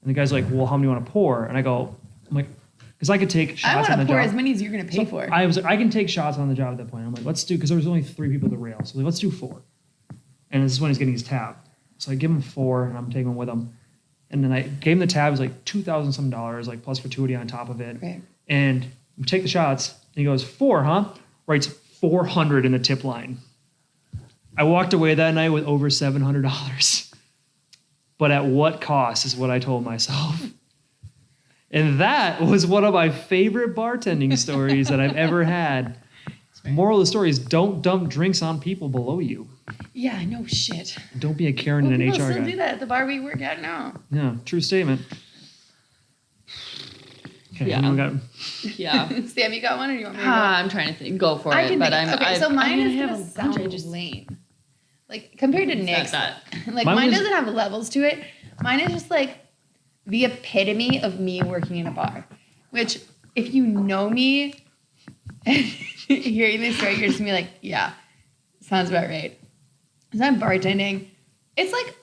And the guy's like, well, how many do you want to pour? And I'm like, because I could take shots I on want the to pour job. as many as you're going to pay for. I was like, I can take shots on the job at that point. I'm like, let's do, because there was only 3 people at the rail. So like, let's do 4. And this is when he's getting his tab. So I give him 4, and I'm taking one with him. And then I gave him the tab. It was like $2,000 some, like plus gratuity on top of it. Right. And we take the shots, and he goes, 4, huh? Writes 400 in the tip line. I walked away that night with over $700. But at what cost is what I told myself. And that was one of my favorite bartending stories that I've ever had. Moral of the story is don't dump drinks on people below you. Yeah, no shit. Don't be a Karen Well, and an people HR still guy. do that at the bar we work at now. Yeah, true statement. Okay, Yeah. anyone got Yeah. Sam, you got one, or do you want me to go? I'm trying to think. Go for I it. can But think, I'm. okay, so I'm mine gonna is have gonna a bunch. sound I just lame. Like compared to Nick's, that. like Mine mine was- doesn't have levels to it. Mine is just like the epitome of me working in a bar. Which, if you know me, hearing this story, you're just gonna be like, yeah, sounds about right. So I'm bartending. It's like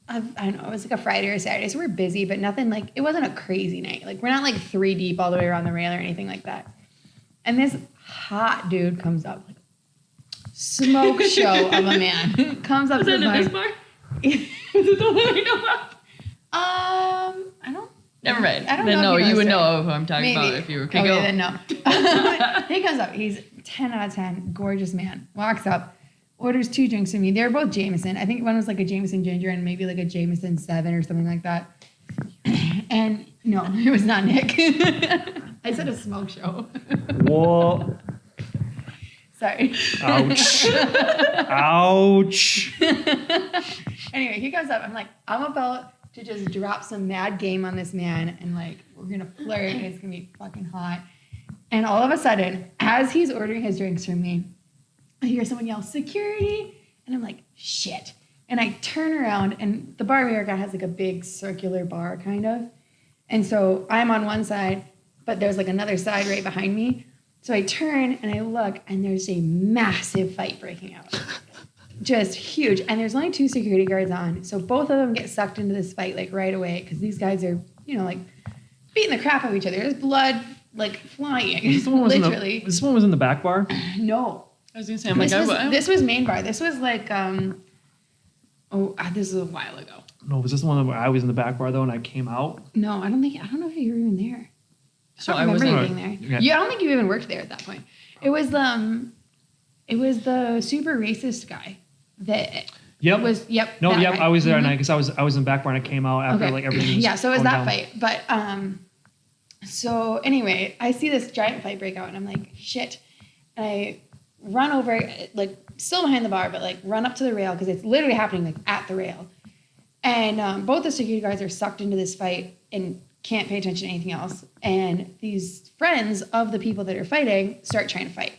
I don't know. It was like a Friday or Saturday, so we're busy, but nothing like it wasn't a crazy night. Like we're not like 3 deep all the way around the rail or anything like that. And this hot dude comes up, like smoke show of a man comes up Was to that the in bar. this bar? Is it the one we know about? I don't. Never mind. I don't Then know. no, if you would the know story. who I'm talking Maybe. about if you were. Okay, go. then no. He comes up. He's 10 out of 10. Gorgeous man. Walks up. Orders 2 drinks from me. They were both Jameson. I think one was like a Jameson ginger and maybe like a Jameson 7 or something like that. And no, it was not Nick. I said a smoke show. Whoa. Sorry. Ouch. Ouch. Anyway, he comes up. I'm like, I'm about to just drop some mad game on this man, and like we're gonna flirt, and it's gonna be fucking hot. And all of a sudden, as he's ordering his drinks from me, I hear someone yell security, and I'm like, shit. And I turn around, and the bar we work at has like a big circular bar kind of, and so I'm on one side, but there's like another side right behind me. So I turn and I look, and there's a massive fight breaking out. Just huge. And there's only 2 security guards on. So both of them get sucked into this fight like right away because these guys are, like beating the crap out of each other. There's blood like flying. Literally. This one was in the back bar? No. I was gonna say, I'm like, This was main bar. This was like, this is a while ago. No, was this the one where I was in the back bar though and I came out? No, I don't know if you were even there. So I I don't was remember like- you being there. Yeah. You, I don't think you even worked there at that point. It was the super racist guy that Yep. was No, that yep. guy. I was there, Mhm. and because I was in the back bar, and I came out after like everything. Was Yeah, so it was going that down. fight. But so anyway, I see this giant fight break out, and I'm like, shit. And I run over, like still behind the bar, but like run up to the rail because it's literally happening like at the rail. And both the security guards are sucked into this fight and can't pay attention to anything else. And these friends of the people that are fighting start trying to fight.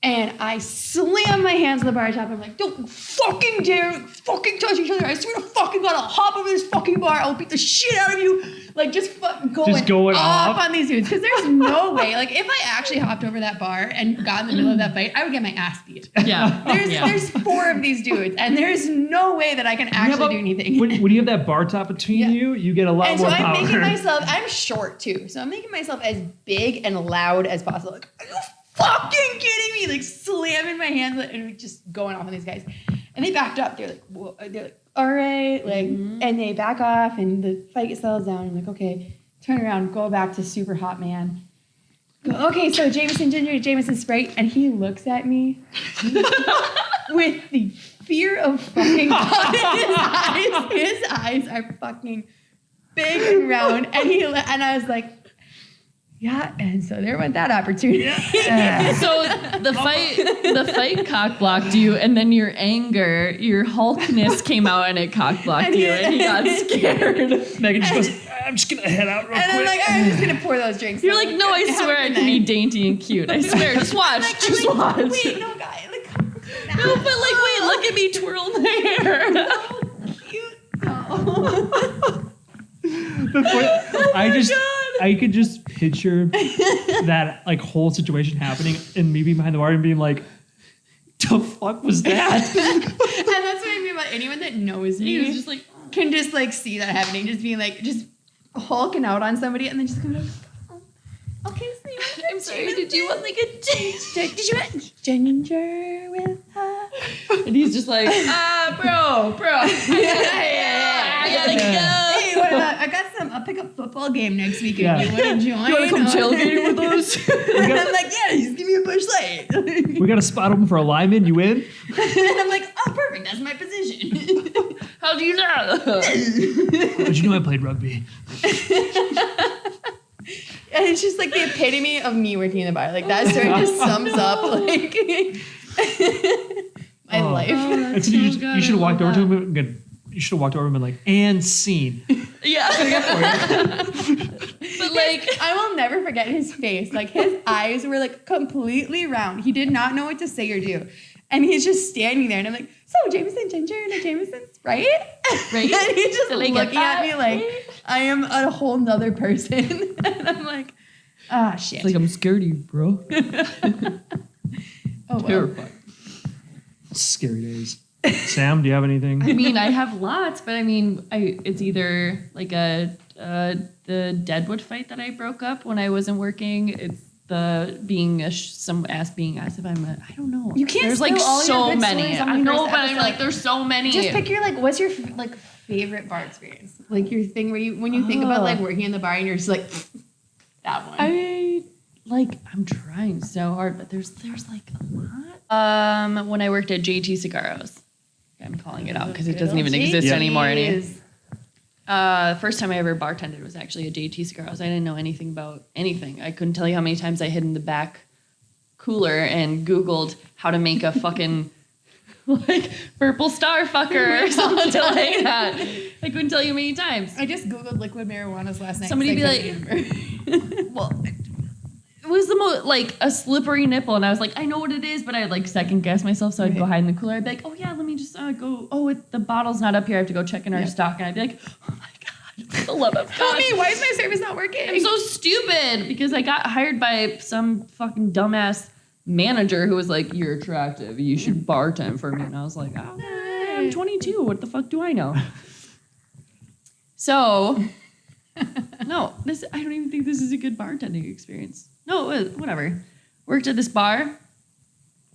And I slam my hands on the bar top. I'm like, don't fucking dare fucking touch each other. I swear to fucking God, I'll hop over this fucking bar. I'll beat the shit out of you. Like, just fucking going off on these dudes. Because there's no way. Like, if I actually hopped over that bar and got in the middle of that fight, I would get my ass beat. Yeah. There's 4 of these dudes. And there's no way that I can actually do anything. When you have that bar top between you get a lot And so more I'm power. making myself, I'm short too. So I'm making myself as big and loud as possible. Like, are you fucking kidding me? Like slamming my hands and just going off on these guys. And they backed up. They're like, whoa. They're like, all right. Like, and they back off and the fight settles down. I'm like, okay, turn around, go back to super hot man. Go, okay, so Jameson Ginger, Jameson Sprite. And he looks at me with the fear of fucking God in his eyes. His eyes are fucking big and round. And I was like, yeah, and so there went that opportunity. So the fight cock blocked you, and then your anger, your Hulkness came out and it cock blocked you, and he got scared. Megan just goes, I'm just gonna head out real And I'm quick. like, I'm just gonna pour those drinks. You're like, no, I swear I can be dainty and cute. I swear, just watch, just watch. Wait, no, guy, like, No, but like, wait, look at me twirl my hair. so cute. No. I could just picture that like whole situation happening and me being behind the bar and being like, the fuck was that? And that's what I mean about anyone that knows He me was just like, can just like see that happening, just being like, just hulking out on somebody and then just kind of like, oh, okay, so you want I'm sorry, did you want like a taste? did you want ginger with her? And he's just like, bro, I gotta go. Hey, I got a pickup football game next weekend. Yeah. You want to join? You wanna come tailgate with us? And I'm like, yeah, just give me a push light. We got a spot open for a lineman, you in? And I'm like, oh, perfect, that's my position. How do you know? Did you know I played rugby? And it's just like the epitome of me working in the bar. Like that story just sums up like my life. And so you should have walked over to him and you should have walked over and been like, and scene. Yeah. But like, I will never forget his face. Like his eyes were like completely round. He did not know what to say or do. And he's just standing there and I'm like, so Jameson Ginger and a Jameson Sprite? Right? And he's just Did I get looking at that? me like Right? I am a whole nother person. And I'm like, ah, shit. it's like, I'm scared of you, bro. oh, well. Terrified. Scary days. Sam, do you have anything? I mean, I have lots, but I mean, it's either like the Deadwood fight that I broke up when I wasn't working. It's the being some ass being asked if I'm I don't know. You can't There's like spill all your so good many. stories on I the know, first but I'm episode. like, there's so many. Just pick your like, what's your like favorite bar experience? Like your thing where when you think about like working in the bar and you're just like that one. I'm trying so hard, but there's like a lot. When I worked at JT Cigarros, I'm calling it out because it doesn't even exist anymore. First time I ever bartended was actually at JT Cigarros. I didn't know anything about anything. I couldn't tell you how many times I hid in the back cooler and Googled how to make a fucking like purple star fucker or something like that. I couldn't tell you how many times. I just googled liquid marijuana's last night. Somebody be like, well, it was the most like a slippery nipple, and I was like, I know what it is, but I like second guess myself, so I'd go hide in the cooler. I'd be like, oh yeah, let me just go. Oh, the bottle's not up here. I have to go check in our stock, and I'd be like, oh my god, for the love of God, Tell me, why is my service not working? I'm so stupid because I got hired by some fucking dumbass manager who was like, you're attractive, you should bartend for me, and I was like, oh, I'm 22. What the fuck do I know? So, no, I don't even think this is a good bartending experience. No, it was, whatever. Worked at this bar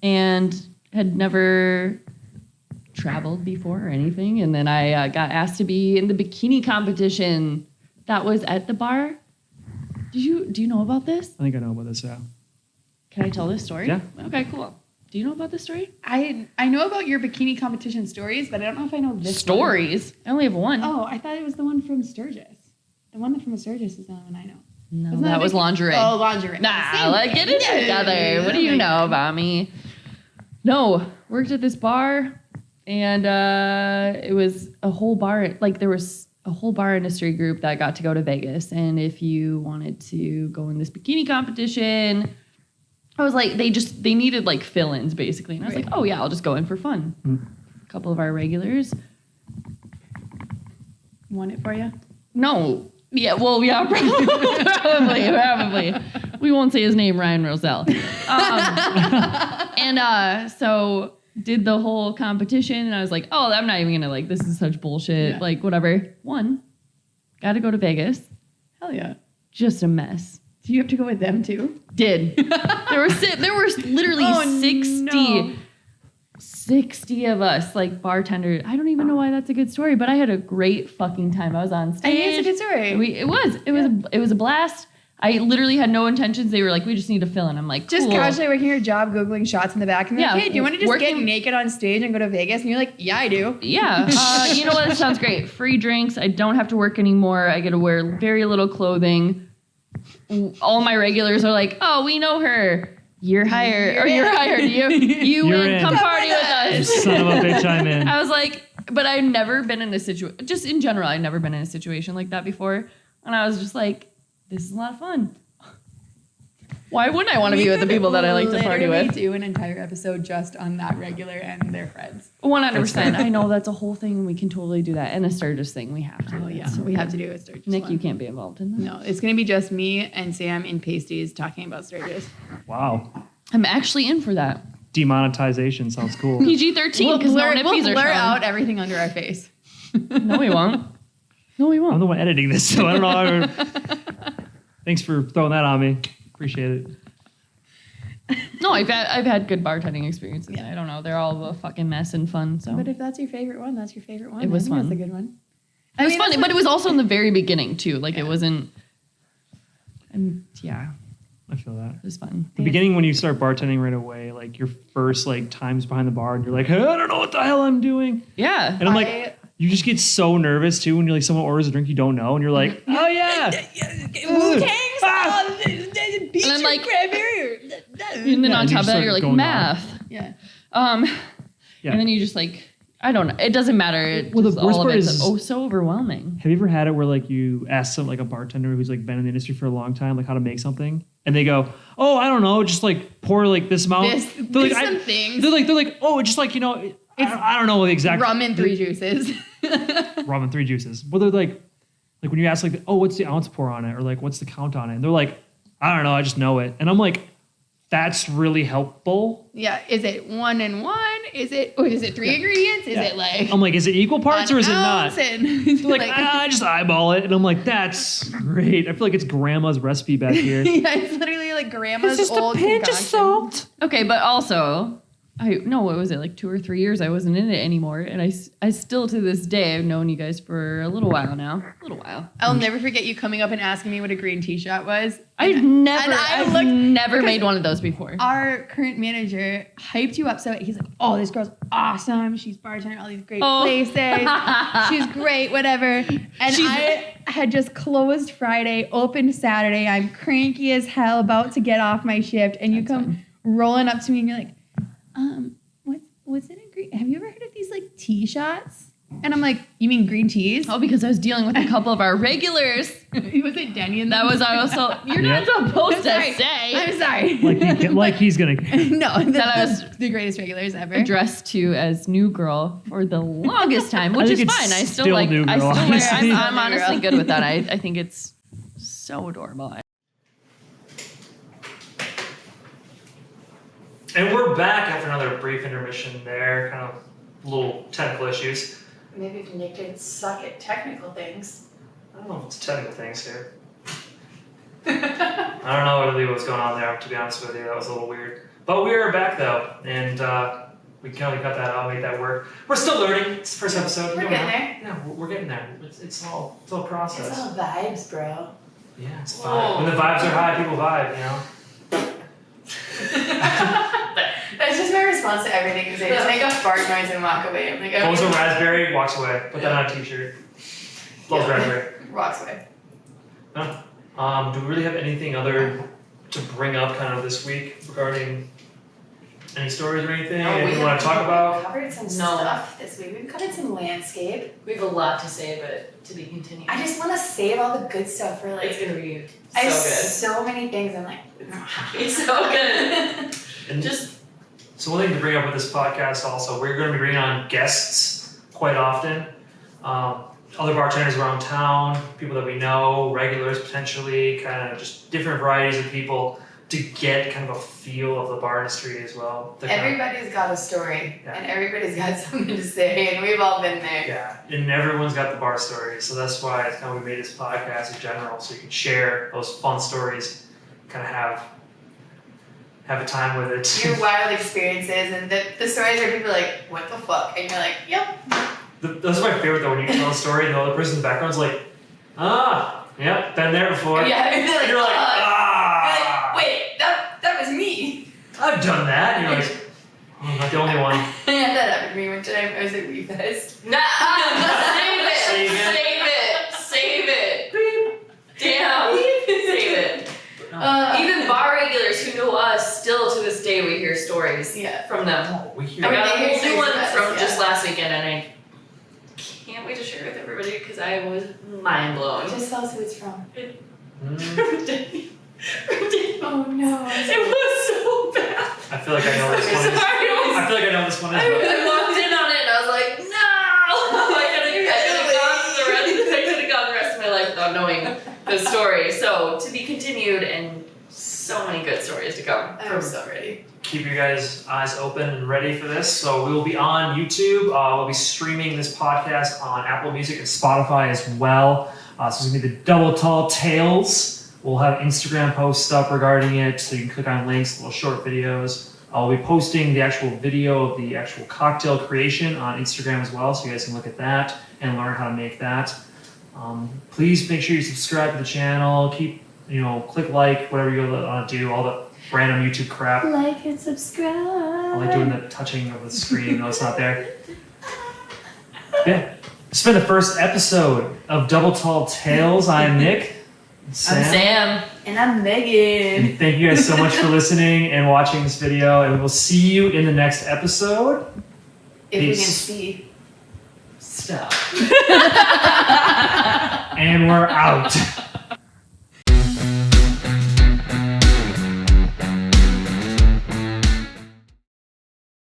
and had never traveled before or anything. And then I got asked to be in the bikini competition that was at the bar. Do you know about this? I think I know about this, yeah. Can I tell this story? Yeah. Okay, cool. Do you know about this story? I know about your bikini competition stories, but I don't know if I know this Stories? I only have one. one. Oh, I thought it was the one from Sturgis. The one from Sturgis is the one I know. No, Wasn't that was a big- lingerie. Oh, lingerie. Nah, Same like thing. get it Yeah. together. What do you Oh my know God. about me? No, worked at this bar, and it was a whole bar. Like there was a whole bar industry group that got to go to Vegas, and if you wanted to go in this bikini competition, I was like, they needed like fill-ins basically, and I was Right. like, oh yeah, I'll just go in for fun. A couple of our regulars. Won it for you? No. Yeah, well, yeah, probably. We won't say his name, Ryan Roselle. So did the whole competition, and I was like, oh, I'm not even gonna like, this is such bullshit, Yeah. like whatever. Won. Got to go to Vegas. Hell yeah. Just a mess. Do you have to go with them too? Did. there were literally Oh, 60. no. 60 of us, like bartenders. I don't even know why that's a good story, but I had a great fucking time. I was on stage. I think it's a good story. It was a blast. I literally had no intentions. They were like, we just need to fill in. I'm like, Just cool. casually working your job, Googling shots in the back. And they're like, Yeah, hey, do you want to just get working- naked on stage and go to Vegas? And you're like, yeah, I do. Yeah. You know what? That sounds great. Free drinks. I don't have to work anymore. I get to wear very little clothing. All my regulars are like, oh, we know her. You're hired. Or you're hired. You You're win. in. Come party with You us. son of a bitch, I'm in. I was like, but I've never been in a situation, just in general, I've never been in a situation like that before. And I was just like, this is a lot of fun. Why wouldn't I want to be with the people that I like to party with? Do an entire episode just on that regular and their friends. 100%. I know that's a whole thing. We can totally do that. And a Sturgis thing, we have to. Oh yeah, we have to do a Sturgis Nick, one. you can't be involved in that. No, it's gonna be just me and Sam in pasties talking about Sturgis. Wow. I'm actually in for that. Demonetization sounds cool. PG-13 because no we'll nippies are blur shown. out everything under our face. No, we won't. No, we I'm won't. the one editing this, so I don't know. Thanks for throwing that on me. Appreciate it. No, I've had good bartending experiences. Yeah. I don't know. They're all a fucking mess and fun. So But if that's your favorite one, that's your favorite one. It was I think fun. That's a good one. it was that's fun, but it was also in the very beginning too. Like it wasn't. And yeah, I feel that. it was fun. The beginning when you start bartending right away, like your first like times behind the bar, and you're like, hey, I don't know what the hell I'm doing, Yeah. and I'm like, you just get so nervous too when you're like someone orders a drink you don't know, and you're like, oh yeah, Wu-Tang's Ah! beach And I'm like- cranberry. And then Yeah, on and you top of that, start you're like going math. Yeah. Yeah. And then you just like, I don't know. It doesn't matter. It Well, the just, worst all of part it's is- so overwhelming. Have you ever had it where like you ask some like a bartender who's like been in the industry for a long time, like how to make something, and they go, "Oh, I don't know, just like pour like this amount." They're like, some things. They're like, "Oh, just like I don't know the exact Rum and 3 juices. rum and 3 juices." But they're like when you ask like, "Oh, what's the ounce pour on it?" or like, "What's the count on it?" and they're like, "I don't know, I just know it." And I'm like, that's really helpful. Yeah. Is it 1 and 1? Is it 3 ingredients? Is it like I'm like, is it equal parts or is it not? And They're like, I just eyeball it. And I'm like, that's great. I feel like it's grandma's recipe back here. yeah, it's literally like grandma's old concoction. Okay, but also, what was it, like 2 or 3 years I wasn't in it anymore. And I still to this day, I've known you guys for a little while now. A little while. I'll never forget you coming up and asking me what a green tea shot was. I've looked- never made one of those before. Our current manager hyped you up so he's like, oh, this girl's awesome. She's bartending at all these great places. She's great, whatever. And I had just closed Friday, opened Saturday. I'm cranky as hell, about to get off my shift. And you come rolling up to me and you're like, what's in a green? Have you ever heard of these like tea shots? And I'm like, you mean green teas? Oh, because I was dealing with a couple of our regulars. Was it Denny and That was also, you're not supposed to say. I'm sorry. Like he's gonna. No, That I was the greatest regulars ever. addressed to as new girl for the longest time, which is think it's fine. I still still like. new I girl, still wear. honestly. I'm honestly good with that. I think it's so adorable. And we're back after another brief intermission there, kind of little technical issues. Maybe if Nick didn't suck at technical things. I don't know if it's technical things here. I don't know really what's going on there, to be honest with you. That was a little weird. But we are back though, and we can only cut that out, make that work. We're still learning. It's the first episode. We're getting there. Yeah, we're getting there. It's all a process. It's all vibes, bro. Yeah, it's fine. When the vibes are high, people vibe, you know? That's just my response to everything. Is I just make a fart noise and walk away. I'm like, okay. Pulls a raspberry, walks away. Put that on a t-shirt. Pulls raspberry. Walks away. No. Do we really have anything other to bring up kind of this week regarding any stories or anything? Anything you want to talk about? We covered some stuff this week. We've covered some landscape. We have a lot to say, but to be continued. I just want to save all the good stuff for like. It's gonna be I have so good. so many things. I'm like, It's so good. And Just so one thing to bring up with this podcast also, we're going to be bringing on guests quite often. Other bartenders around town, people that we know, regulars potentially, kind of just different varieties of people to get kind of a feel of the bar industry as well. everybody's got a story, Yeah. and everybody's got something to say, and we've all been there. Yeah, and everyone's got the bar story, so that's why it's kind of we made this podcast in general, so you can share those fun stories, kind of have a time with it. Your wild experiences, and the stories where people are like, what the fuck? And you're like, yep. That's my favorite though, when you tell a story and the other person in the background's like, yep, been there before. Yeah, and And you're like, You're like, wait, that was me. I've done that. And you're like, I'm not the only one. Yeah, that happened to me one time. I was at Wee Fest. Nah, Save save it. Damn, save it. Even bar regulars who know us, still to this day, we hear stories from them. Oh, we hear I got a they hear whole new one stories from about us, just yeah. last weekend, and I can't wait to share it with everybody because I was mind blown. Just tell us who it's from. Oh no. It was so bad. I feel like I know this one. Sorry, I feel like I know this one as I well. walked in on it and I was like, no! I could have gone the rest of my life without knowing the story. So, to be continued and so many good stories to come. I'm so ready. Keep your guys' eyes open and ready for this. So we will be on YouTube. We'll be streaming this podcast on Apple Music and Spotify as well. So it's going to be the Double Tall Tales. We'll have Instagram posts up regarding it, so you can click on links, little short videos. I'll be posting the actual video of the actual cocktail creation on Instagram as well, so you guys can look at that and learn how to make that. Please make sure you subscribe to the channel. Click like, whatever you want to do, all the random YouTube crap. Like and subscribe. I like doing the touching of the screen, though it's not there. Yeah. This has been the first episode of Double Tall Tales. I'm Nick. I'm Sam. And I'm Megan. And thank you guys so much for listening and watching this video, and we will see you in the next episode. If we can Peace. see. Stop. And we're out.